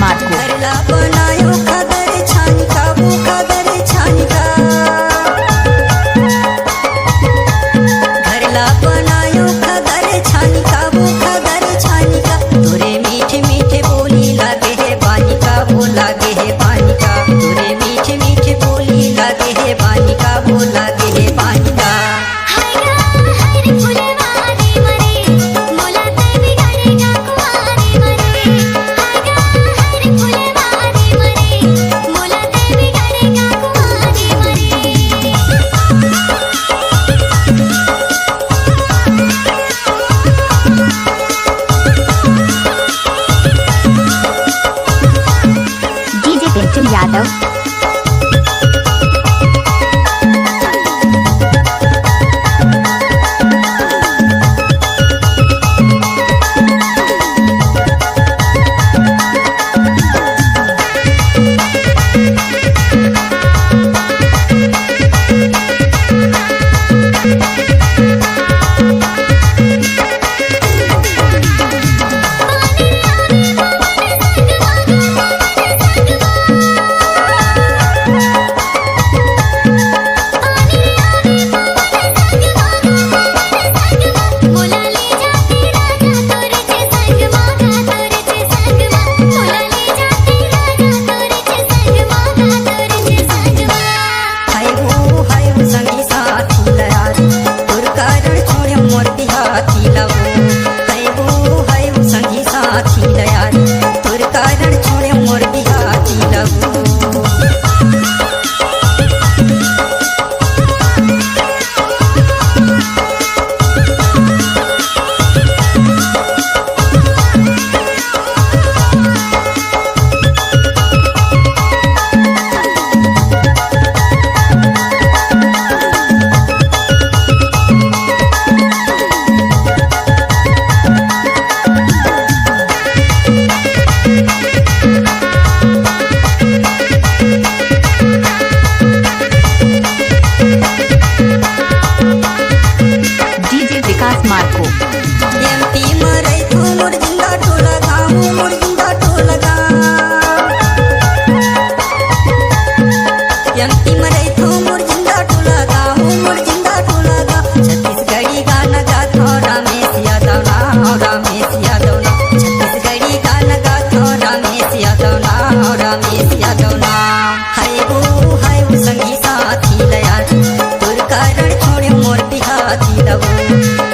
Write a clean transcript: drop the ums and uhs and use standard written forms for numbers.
Marco. घरला बनायो खादर छानिका वो खादर छानिका, घरला बनायो खादर छानिका वो खादर छानिका, तोरे मीठे मीठे बोली लागे है बानिका वो लागे है बानिका, तोरे मीठे मीठे बोली लागे है बानिका वो लागे है बानिका। डीजे पिंटू यादव। मार्को। एमपी मरई तू मुर्जिंदा टोला गाँव मुर्जिंदा टोला एमपी मरई तू मुर्जिंदा टोला गाँव मुर्जिंदा टोला छत्तीसगढ़ी गाना गाथो रमेश यादव ना रमेश यादव ना, छत्तीसगढ़ी गाना गाथो रमेश यादव ना रमेश यादव ना। हाय वो संगी साथी लया, तोर कारण छोड़े मोर बिहाती लवो।